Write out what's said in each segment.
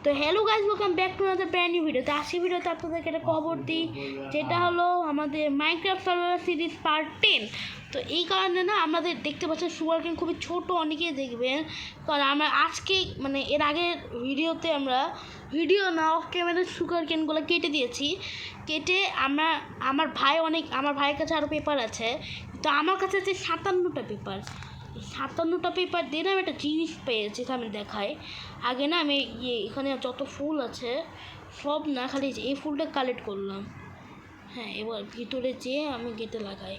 তো hello guys, welcome back to another brand new video. তো আজকে ভিডিওতে আপনাদেরকে একটা খবর দিই, যেটা হলো আমাদের মাইনক্রাফট সার্ভাইভাল সিরিজ পার্ট 10। তো এই কারণে না আমাদের দেখতে পাচ্ছেন সুগার কেন খুবই ছোটো, অনেকেই দেখবেন। কারণ আমরা আজকে মানে এর আগের ভিডিওতে আমরা ভিডিও না অফ ক্যামেরা সুগার কেনগুলো কেটে দিয়েছি। কেটে আমার ভাইয়ের কাছে আরও পেপার আছে, তো আমার কাছে আছে 57টা পেপার। 57টা পেপার দিয়ে না আমি একটা জিনিস পেয়েছি, আমি দেখাই। আগে না আমি এখানে যত ফুল আছে সব না, খালি এই ফুলটা কালেক্ট করলাম। হ্যাঁ, এবার ভিতরে যেয়ে আমি গেটে লাগাই।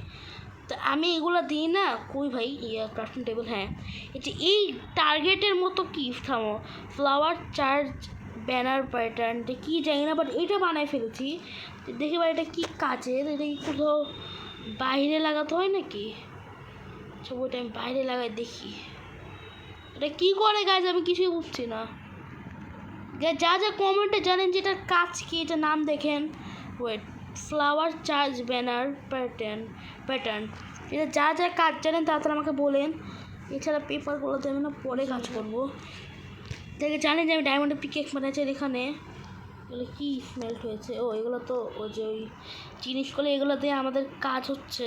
তো আমি এগুলো দিই না, কই ভাই ক্রাফটিং টেবিল, হ্যাঁ এই টার্গেটের মতো কি থামো ফ্লাওয়ার চার্জ ব্যানার প্যাটার্নটা কী জানি না, বাট এটা বানায় ফেলেছি। দেখি ভাই এটা কী কাজের, এটা কি কোথাও বাইরে লাগাতে হয় নাকি? আচ্ছা, ওইটা আমি বাইরে লাগাই দেখি এটা কী করে গাইজ, আমি কিছুই বুঝছি না। যা যা কমেন্টে জানেন যে এটার কাজ কি, এটা নাম দেখেন। Wait, flower charge banner pattern, এটা যা যা কাজ জানেন তাড়াতাড়ি আমাকে বলেন। এছাড়া পেপারগুলোতে আমি না পরে কাজ করবো। দেখে জানেন যে আমি ডায়মন্ডের পিকেক্স বানাইছি। এখানে এগুলো কী স্মেল্ট হয়েছে? ও এগুলো তো ওই যে ওই জিনিসগুলো, এগুলো দিয়ে আমাদের কাজ হচ্ছে।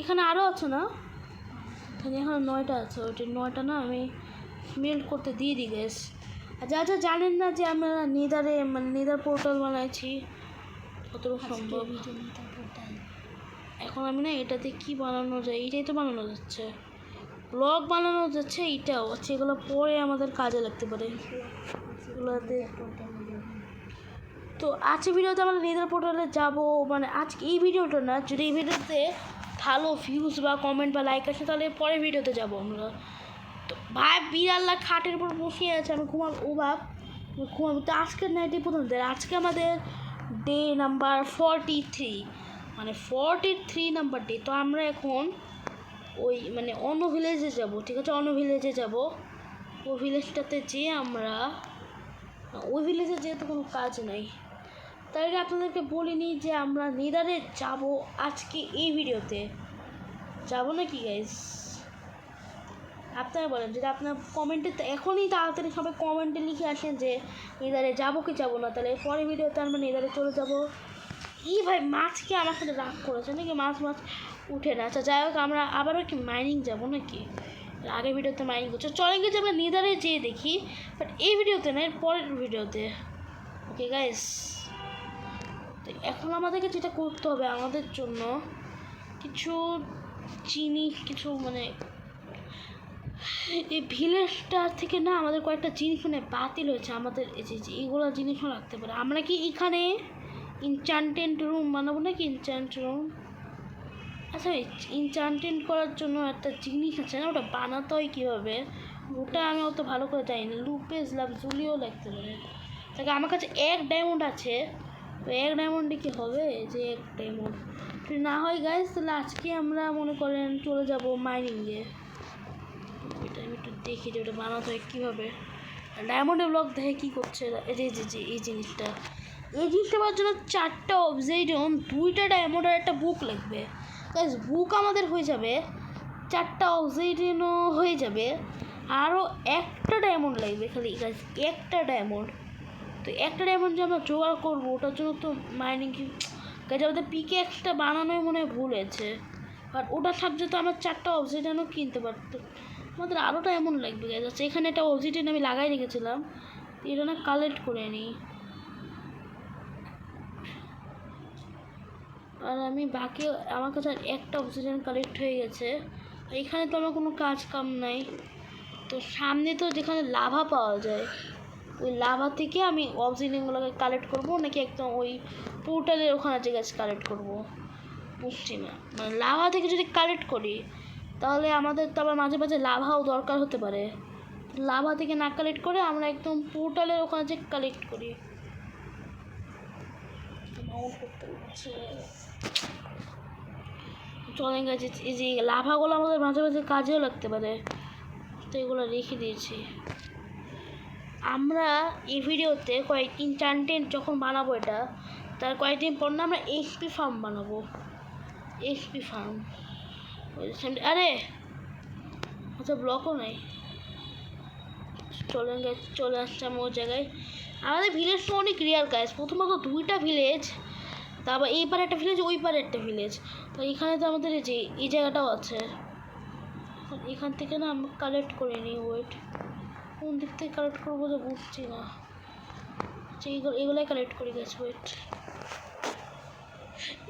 এখানে আরও আছে না? এখানে এখন 9টা আছে, ওইটা 9টা না আমি স্মেল্ট করতে দিয়ে দিই গ্যাস। আর যা যা জানেন না যে আমরা নেদার পোর্টাল বানাইছি কতটুকু সম্ভব। এখন আমি না এটাতে কি বানানো যায়, এটাই তো বানানো যাচ্ছে, ব্লগ বানানো যাচ্ছে, এইটাও আছে। এগুলো পরে আমাদের কাজে লাগতে পারে এগুলোতে। তো আজকে ভিডিওতে আমরা নেদার পোর্টালে যাবো, মানে আজকে এই ভিডিওটা না, যদি এই ভিডিওতে ভালো ভিউজ বা কমেন্ট বা লাইক আসে তাহলে পরের ভিডিওতে যাবো আমরা। তো ভাই বিড়াল্লা খাটের উপর বসিয়ে আছে, আমি ঘুমাবো। তো আজকের নাইটে প্রথম দিন, আজকে আমাদের ডে নাম্বার 43, মানে 43 নাম্বার ডে। তো আমরা এখন ওই মানে অন্য ভিলেজে যাব, ঠিক আছে? অন্য ভিলেজে যাব। ওই ভিলেজটাতে যেয়ে আমরা, ওই ভিলেজে যেহেতু কোনো কাজ নাই, তাই আপনাদেরকে বলিনি যে আমরা নেদারে যাব আজকে এই ভিডিওতে। যাবো নাকি গাইজ? আপনারা বলেন, যদি আপনার কমেন্টে এখনই তাড়াতাড়ি সবাই কমেন্টে লিখে আসেন যে নেদারে যাবো কি যাবো না, তাহলে পরের ভিডিওতে আমরা নেদারে চলে যাবো। এই ভাই মাছকে আমার সাথে রাগ করেছে নাকি? মাছ উঠে না। আচ্ছা যাই হোক, আমরা আবারও কি মাইনিং যাবো নাকি? আগের ভিডিওতে মাইনিং করছে, চলে গেছে আমরা নেদারে যেয়ে দেখি, বাট এই ভিডিওতে না, এর পরের ভিডিওতে। ওকে গাইস, তো এখন আমাদেরকে যেটা করতে হবে, আমাদের জন্য কিছু জিনিস, কিছু মানে এই ভিলেজটা থেকে না আমাদের কয়েকটা জিনিস মানে বাতিল হয়েছে। আমাদের এই যে এইগুলো জিনিসও রাখতে পারে। আমরা কি এখানে ইনচান্টেন্ট রুম বানাবো নাকি? ইনচান্ট রুম, আচ্ছা ইনচান্টেন্ট করার জন্য একটা জিনিস আছে না, ওটা বানাতে হয় কীভাবে ওটা আমি অত ভালো করে জানি না। লুপেস লাভজুলিও লাগতে পারে। তাকে আমার কাছে 1 ডায়মন্ড আছে, তো 1 ডায়মন্ডে কি হবে? যে 1 ডায়মন্ড যদি না হয় গাইজ, তাহলে আজকে আমরা মনে করেন চলে যাব মাইনিংয়ে। এটা আমি একটু দেখি যে ওটা বানাতে হয় কীভাবে। ডায়মন্ডের ব্লক দেখে কী করছে এই জিনিসটা পাওয়ার জন্য 4টা অবজেডিয়ন, 2টা ডায়মন্ড আর একটা বুক লাগবে। গাইজ বুক আমাদের হয়ে যাবে, 4টা অবজেডিয়নও হয়ে যাবে, আরও 1টা ডায়মন্ড লাগবে খালি গাইজ, 1টা ডায়মন্ড। তো 1টা ডায়মন্ড যে আমরা জোগাড় করবো, ওটার জন্য তো মাইনিং কি গাইজ আমাদের পিকে একটা বানানোই মনে হয় ভুল হয়েছে। আর ওটা থাকছে তো আমার 4টা অবজেডিয়নও কিনতে পারতো। আমাদের আরও ডায়মন্ড লাগবে গাইজ। আচ্ছা এখানে একটা অবজেডিয়ন আমি লাগাই রেখেছিলাম, এটা না কালেক্ট করে নিই। আর আমি বাকি আমার কাছে আর 1টা অবজেডিয়ন কালেক্ট হয়ে গেছে। এখানে তো আমার কোনো কাজ কাম নাই। তো সামনে তো যেখানে লাভা পাওয়া যায়, ওই লাভা থেকে আমি অবজেডিয়নগুলোকে কালেক্ট করবো, নাকি একদম ওই পোর্টালের ওখানে যে গাছ কালেক্ট করবো বুঝছি না। মানে লাভা থেকে যদি কালেক্ট করি তাহলে আমাদের তো আবার মাঝে মাঝে লাভাও দরকার হতে পারে। লাভা থেকে না কালেক্ট করে আমরা একদম পোর্টালের ওখানে যে কালেক্ট করি। চলে গেছে এই যে লাভাগুলো আমাদের মাঝে মাঝে কাজেও লাগতে পারে, তো এগুলো রেখে দিয়েছি। আমরা এই ভিডিওতে কয়েকদিন ইনচান্টেন্ট যখন বানাবো, এটা তার কয়েকদিন পর না আমরা এক্সপি ফার্ম বানাবো। এক্সপি ফার্ম, আরে আচ্ছা ব্লকও নেই। চলে আসছে আমি ওই জায়গায়। আমাদের ভিলেজটা অনেক রিয়ার গাইস, প্রথমত 2টা ভিলেজ, তারপর এই পারে একটা ভিলেজ, ওই পারে একটা ভিলেজ। তো এখানে তো আমাদের এই জায়গাটাও আছে। এখান থেকে না আমরা কালেক্ট করে নিই। ওয়েট, কোন দিক থেকে কালেক্ট করবো তো বুঝছি না। আচ্ছা এগুলোই কালেক্ট করি গাইস। ওয়েট,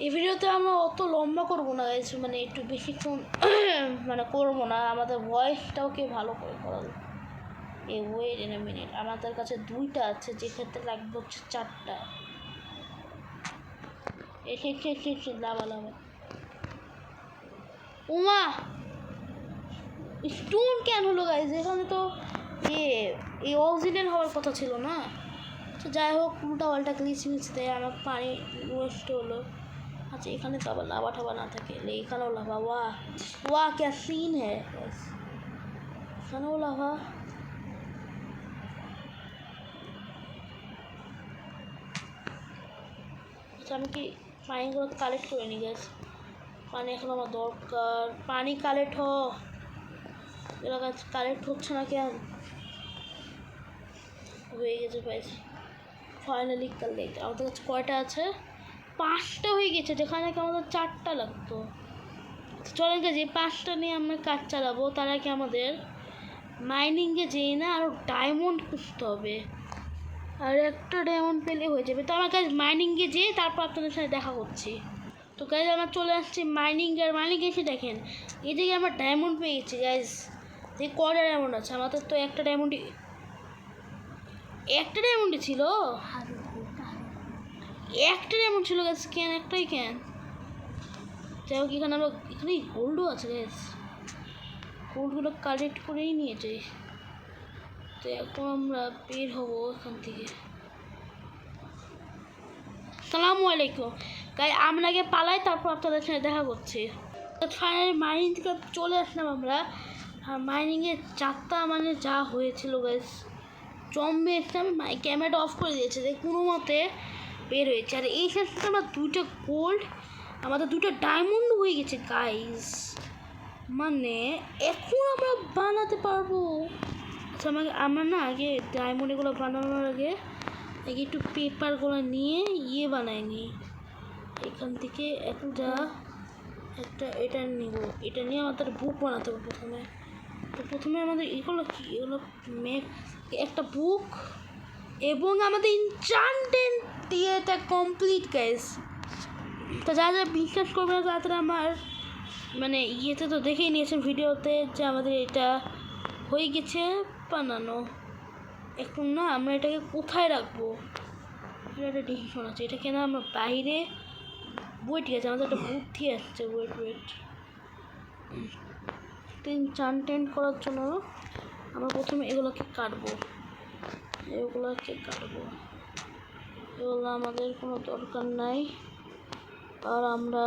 এই ভিডিওতে আমরা অত লম্বা করবো না গাইস, মানে একটু বেশিক্ষণ মানে করবো না, আমাদের ভয়েসটাওকে ভালো করে করাবো। এই ওয়েট ইন এ মিনিট, আমাদের কাছে 2টা আছে, যে ক্ষেত্রে লাগবে হচ্ছে 4টা। এসে লাভা উমা স্টোন কেন হলো গাইজ? এখানে তো এই অক্সিজেন হওয়ার কথা ছিল না। তো যাই হোক, উল্টা পাল্টা গ্লিচ মিচ দেয়, আমার পানি ওয়েস্ট হলো। আচ্ছা এখানে তো আবার লাভা ঠাবা না থাকে, এখানেও লাভা। वाह क्या सीन है, এখানেও লাভা। আচ্ছা আমি কি পানিগুলো কালেক্ট করে নিই গ্যাস? পানি এখন আমার দরকার, পানি কালেক্ট এলাকা কালেক্ট হচ্ছে না কেন? হয়ে গেছে পাইছি ফাইনালি কালেক্ট। আমাদের কাছে কয়টা আছে? 5টা হয়ে গেছে, যেখানে নাকি আমাদের 4টা লাগতো। চলেন গেছে, 5টা নিয়ে আমরা কাজ চালাবো। তার আগে আমাদের মাইনিংয়ে যেই না আরও ডায়মন্ড খুঁজতে হবে, আর একটা ডায়মন্ড পেলে হয়ে যাবে। তো আমার কাছে মাইনিংয়ে যেয়ে তারপর আপনাদের সাথে দেখা করছি। তো গাইজ আমরা চলে আসছি মাইনিংয়ে, আর মাইনিংয়ে এসে দেখেন এই দিকে আমরা ডায়মন্ড পেয়ে গেছি গাইজ। যে কয়টা ডায়মন্ড আছে আমাদের? তো একটা ডায়মন্ডই ছিল, একটা ডায়মন্ড ছিল গাইজ। কেন একটাই কেন? যাই হোক, এখানে আমরা এখানে গোল্ডও আছে গাইজ, গোল্ডগুলো কালেক্ট করেই নিয়ে যাই। তো এখন আমরা বের হবো এখান থেকে। আসসালামু আলাইকুম গাইজ, আমরা আগে পালাই, তারপর আপনাদের সাথে দেখা করছি। ফাইনালি মাইনিং থেকে চলে আসলাম আমরা। আর মাইনিংয়ে 4টা মানে যা হয়েছিল গাইজ, জম্বে এসে আমি ক্যামেরাটা অফ করে দিয়েছে, যে কোনো মতে বের হয়েছে। আর এই শেষে আমরা 2টা গোল্ড, আমাদের 2টা ডায়মন্ড হয়ে গেছে গাইজ। মানে এখন আমরা বানাতে পারবো। আচ্ছা আমরা না আগে ডায়মন্ড এগুলো বানানোর আগে একটু পেপারগুলো নিয়ে বানাইনি। এখান থেকে এটা নিব, এটা নিয়ে আমাদের বুক বানাতে হবে প্রথমে। তো প্রথমে আমাদের এগুলো কি, এগুলো একটা বুক এবং আমাদের ইনচান্টেন্ট দিয়ে এটা কমপ্লিট গাইস। তো যা বিশ্বাস করবে না তারা আমার মানে ইয়েতে তো দেখেই নিয়েছেন ভিডিওতে যে আমাদের এটা হয়ে গেছে বানানো। এখন না আমরা এটাকে কোথায় রাখবো, এটা একটা ডিসিশন আছে। এটাকে না আমরা বাইরে ঠিক আছে, আমাদের একটা বুদ্ধি আসছে। ওয়েট ইনচান্টেন্ট করার জন্য আমরা প্রথমে এগুলোকে কাটবো, এগুলো আমাদের কোনো দরকার নাই। আর আমরা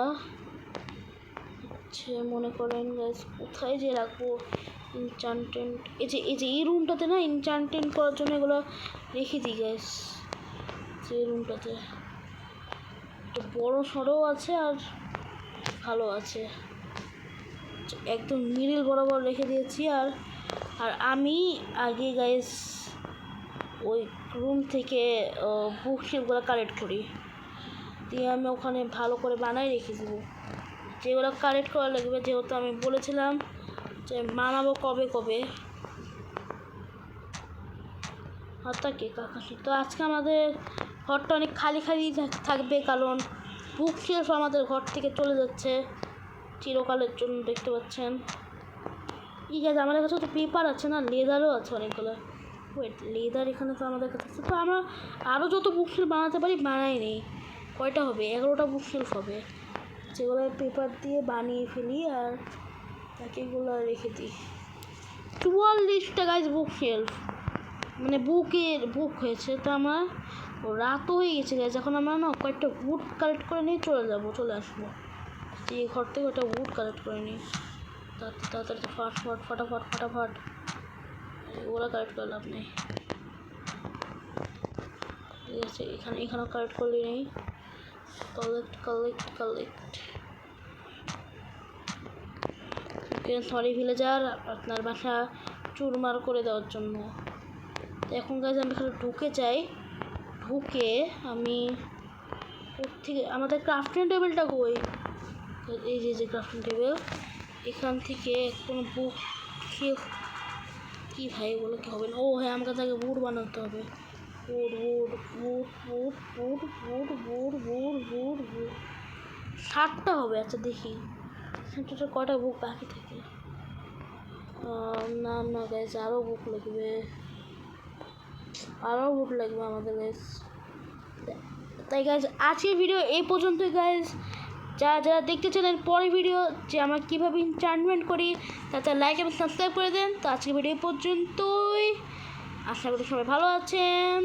মনে করেন গাইস কোথায় যে রাখবো ইনচান্টেন্ট, এই যে এই রুমটাতে না ইনচান্টেন্ট করার জন্য এগুলো রেখে দিই গাইস। যে রুমটাতে একটা বড় সড়ও আছে আর ভালো আছে, একদম মিডিল বরাবর রেখে দিয়েছি। আর আমি আগে গাইস ওই রুম থেকে বুক শেলগুলো কালেক্ট করি, দিয়ে আমি ওখানে ভালো করে বানাই রেখে দেবো। যেগুলো কালেক্ট করা লাগবে, যেহেতু আমি বলেছিলাম যে বানাবো কবে হাতটাকে কাকাশি। তো আজকে আমাদের ঘরটা অনেক খালি থাকবে, কারণ বুক শেলফ আমাদের ঘর থেকে চলে যাচ্ছে চিরকালের জন্য, দেখতে পাচ্ছেন। ঠিক আছে, আমাদের কাছে তো পেপার আছে না, লেদারও আছে অনেকগুলো। লেদার এখানে তো আমাদের কাছে আছে। তো আমরা আরও যত বুকশেলফ বানাতে পারি বানাই নেই। কয়টা হবে? 11টা বুকশেলফ হবে, যেগুলো পেপার দিয়ে বানিয়ে ফেলি আর তাকে এগুলো রেখে দিই। 44টা গাইজ বুকশেলফ, মানে বুক হয়েছে। তো আমার রাতও হয়ে গেছে গাইজ, এখন আমরা না কয়েকটা উড কালেক্ট করে নিয়ে চলে আসবো। এই ঘর থেকে ওটা উড কালেক্ট করে নিই তাড়াতাড়ি, ফটাফট ওগুলো কালেক্ট করে লাভ নেই। ঠিক আছে, এখানেও কালেক্ট করলে নেই। কালেক্ট সরি ভিলেজার, আপনার বাসা চুরমার করে দেওয়ার জন্য। এখন গাইজ আমি এখানে ঢুকে যাই, ঢুকে আমি থেকে আমাদের ক্রাফটিং টেবিলটা কই, এই যে ক্রাফটিং টেবিল, এখান থেকে কোনো বুক কি ভাই বলে কি হবে না, ও হ্যাঁ আমাকে তাকে বুট বানাতে হবে, বুট বুট বুট বুট বুট বুট বুট বুট বুট বুট 7টা হবে। আচ্ছা দেখি সেটা কটা বুক বাকি থাকে, না না গাইজ আরও বুক লাগবে, আরও বুক লাগবে আমাদের গাইজ। তাই গাইজ আজকের ভিডিও এই পর্যন্তই গাইজ। যারা দেখতে চান পরের ভিডিও যে আমরা কীভাবে এনচ্যান্টমেন্ট করি, তাতে লাইক এবং সাবস্ক্রাইব করে দেন। তো আজকের ভিডিও এই পর্যন্তই, আশা করি সবাই ভালো আছেন।